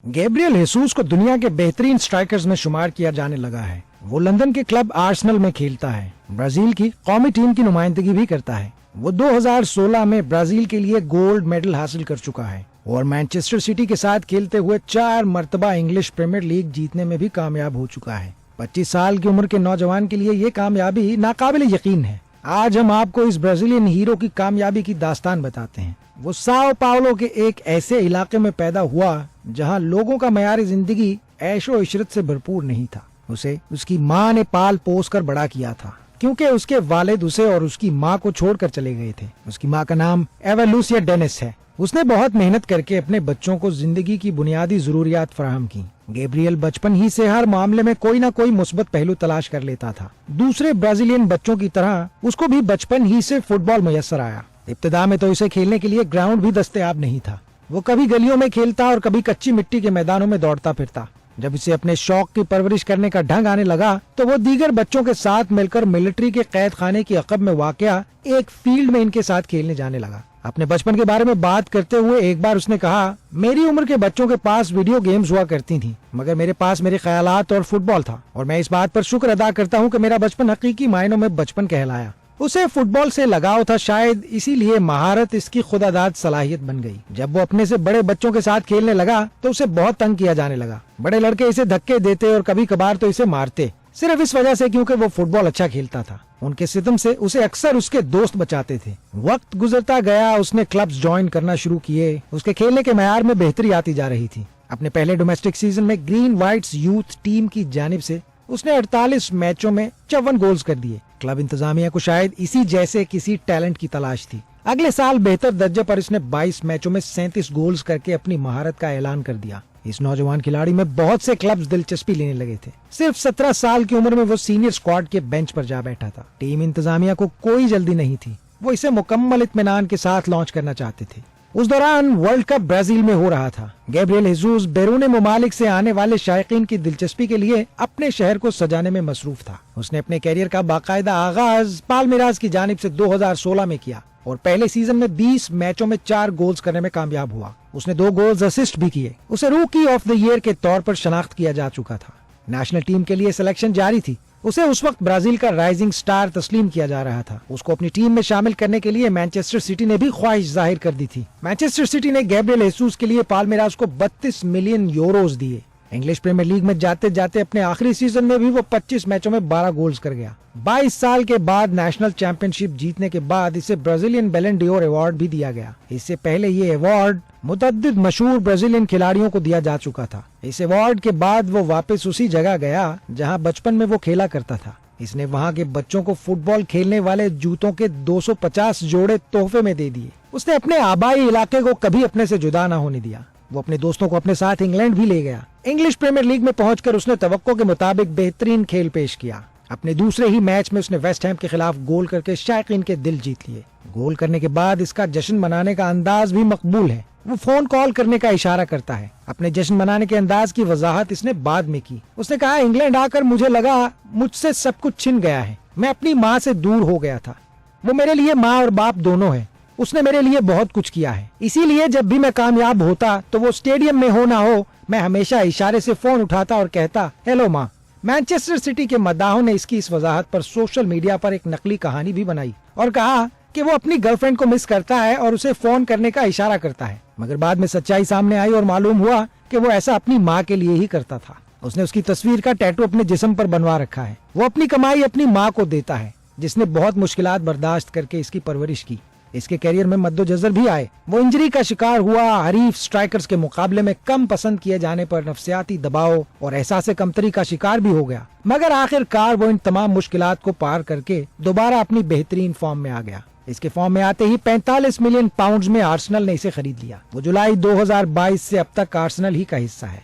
Gabriel हेसूस को दुनिया के बेहतरीन स्ट्राइकर्स में शुमार किया जाने लगा है। वो लंदन के क्लब आर्सेनल में खेलता है। ब्राजील की कौमी टीम की नुमाइंदगी भी करता है। वो 2016 में ब्राजील के लिए गोल्ड मेडल हासिल कर चुका है और मैनचेस्टर सिटी के साथ खेलते हुए 4 मरतबा इंग्लिश प्रीमियर लीग जीतने में भी कामयाब हो चुका है। 25 साल की उम्र के नौजवान के लिए ये कामयाबी नाकाबिल यकीन है। आज हम आपको इस ब्राजीलियन हीरो की कामयाबी की दास्तान बताते हैं। वो साओ पाउलो के एक ऐसे इलाके में पैदा हुआ जहां लोगों का मयार जिंदगी ऐशो इशरत से भरपूर नहीं था। उसे उसकी माँ ने पाल पोस कर बड़ा किया था, क्योंकि उसके वालिद उसे और उसकी माँ को छोड़कर चले गए थे। उसकी माँ का नाम एवा लूसिया डेनिस है। उसने बहुत मेहनत करके अपने बच्चों को जिंदगी की बुनियादी जरूरियात फराहम की। गैब्रियल बचपन ही से हर मामले में कोई न कोई मुस्बत पहलू तलाश कर लेता था। दूसरे ब्राजीलियन बच्चों की तरह उसको भी बचपन ही से फुटबॉल मुयस्सर आया। इब्तिदा में तो इसे खेलने के लिए ग्राउंड भी दस्तयाब नहीं था। वो कभी गलियों में खेलता और कभी कच्ची मिट्टी के मैदानों में दौड़ता फिरता। जब इसे अपने शौक की परवरिश करने का ढंग आने लगा तो वो दीगर बच्चों के साथ मिलकर मिलिट्री के कैद खाने की अकब में वाक़या एक फील्ड में इनके साथ खेलने जाने लगा। अपने बचपन के बारे में बात करते हुए एक बार उसने कहा, मेरी उम्र के बच्चों के पास वीडियो गेम्स हुआ करती थी, मगर मेरे पास मेरे ख्यालात और फुटबॉल था, और मैं इस बात पर शुक्र अदा करता हूँ कि मेरा बचपन हकीकी मायनों में बचपन कहलाया। उसे फुटबॉल से लगाव था, शायद इसीलिए महारत इसकी खुदादाद सलाहियत बन गई। जब वो अपने से बड़े बच्चों के साथ खेलने लगा तो उसे बहुत तंग किया जाने लगा। बड़े लड़के इसे धक्के देते और कभी कभार तो इसे मारते, सिर्फ इस वजह से क्योंकि वो फुटबॉल अच्छा खेलता था। उनके सितम से उसे अक्सर उसके दोस्त बचाते थे। वक्त गुजरता गया, उसने क्लब्स ज्वाइन करना शुरू किए। उसके खेलने के मयार में बेहतरी आती जा रही थी। अपने पहले डोमेस्टिक सीजन में ग्रीन व्हाइट्स यूथ टीम की जानिब से उसने 48 मैचों में 54 गोल्स कर दिए। क्लब इंतजामिया को शायद इसी जैसे किसी टैलेंट की तलाश थी। अगले साल बेहतर दर्जे पर इसने 22 मैचों में 37 गोल्स करके अपनी महारत का ऐलान कर दिया। इस नौजवान खिलाड़ी में बहुत से क्लब्स दिलचस्पी लेने लगे थे। सिर्फ 17 साल की उम्र में वो सीनियर स्क्वाड के बेंच पर जा बैठा था। टीम इंतजामिया को कोई जल्दी नहीं थी। वो इसे मुकम्मल इत्मीनान के साथ लॉन्च करना चाहते थे। उस दौरान वर्ल्ड कप ब्राजील में हो रहा था। गैब्रियल हेसूस बैरून मुमालिक से आने वाले शायकीन की दिलचस्पी के लिए अपने शहर को सजाने में मसरूफ था। उसने अपने कैरियर का बाकायदा आगाज पाल्मेरास की जानिब से 2016 में किया और पहले सीजन में 20 मैचों में 4 गोल्स करने में कामयाब हुआ। उसने 2 गोल्स असिस्ट भी किए। उसे रूकी ऑफ द ईयर के तौर पर शनाख्त किया जा चुका था। नेशनल टीम के लिए सिलेक्शन जारी थी। उसे उस वक्त ब्राजील का राइजिंग स्टार तस्लीम किया जा रहा था। उसको अपनी टीम में शामिल करने के लिए मैनचेस्टर सिटी ने भी ख्वाहिश जाहिर कर दी थी। मैनचेस्टर सिटी ने गैब्रियल हेसूस के लिए पाल्मेरास को 32 मिलियन यूरोज दिए। इंग्लिश प्रीमियर लीग में जाते जाते अपने आखिरी सीजन में भी वो 25 मैचों में 12 गोल्स कर गया। 22 साल के बाद नेशनल चैंपियनशिप जीतने के बाद इसे ब्राजीलियन बैलन डोर अवार्ड भी दिया गया। इससे पहले ये अवार्ड मुतअद्दिद मशहूर ब्राजीलियन खिलाड़ियों को दिया जा चुका था। इस अवार्ड के बाद वो वापस उसी जगह गया जहां बचपन में वो खेला करता था। इसने वहां के बच्चों को फुटबॉल खेलने वाले जूतों के 250 जोड़े तोहफे में दे दिए। उसने अपने आबाई इलाके को कभी अपने से जुदा न होने दिया। वो अपने दोस्तों को अपने साथ इंग्लैंड भी ले गया। इंग्लिश प्रीमियर लीग में पहुंचकर उसने तवक्को के मुताबिक बेहतरीन खेल पेश किया। अपने दूसरे ही मैच में उसने वेस्ट हैम के खिलाफ गोल करके शायकीन के दिल जीत लिए। गोल करने के बाद इसका जश्न मनाने का अंदाज भी मकबूल है। वो फोन कॉल करने का इशारा करता है। अपने जश्न मनाने के अंदाज की वजाहत इसने बाद में की। उसने कहा, इंग्लैंड आकर मुझे लगा मुझसे सब कुछ छिन गया है। मैं अपनी माँ से दूर हो गया था। वो मेरे लिए माँ और बाप दोनों है। उसने मेरे लिए बहुत कुछ किया है। इसीलिए जब भी मैं कामयाब होता तो वो स्टेडियम में हो ना हो, मैं हमेशा इशारे से फोन उठाता और कहता, हेलो माँ। मैनचेस्टर सिटी के मद्दाहों ने इसकी इस वजाहत पर सोशल मीडिया पर एक नकली कहानी भी बनाई और कहा कि वो अपनी गर्लफ्रेंड को मिस करता है और उसे फोन करने का इशारा करता है। मगर बाद में सच्चाई सामने आई और मालूम हुआ कि वो ऐसा अपनी माँ के लिए ही करता था। उसने उसकी तस्वीर का टैटू अपने जिस्म पर बनवा रखा है। वो अपनी कमाई अपनी माँ को देता है, जिसने बहुत मुश्किलात बर्दाश्त करके इसकी परवरिश की। इसके करियर में मद्दोजजर भी आए। वो इंजरी का शिकार हुआ। हरीफ स्ट्राइकर्स के मुकाबले में कम पसंद किए जाने पर नफ्सियाती दबाव और एहसास कमतरी का शिकार भी हो गया। मगर आखिरकार वो इन तमाम मुश्किलात को पार करके दोबारा अपनी बेहतरीन फॉर्म में आ गया। इसके फॉर्म में आते ही 45 मिलियन पाउंड्स में आर्सेनल ने इसे खरीद लिया। वो जुलाई 2022 से अब तक आर्सेनल ही का हिस्सा है।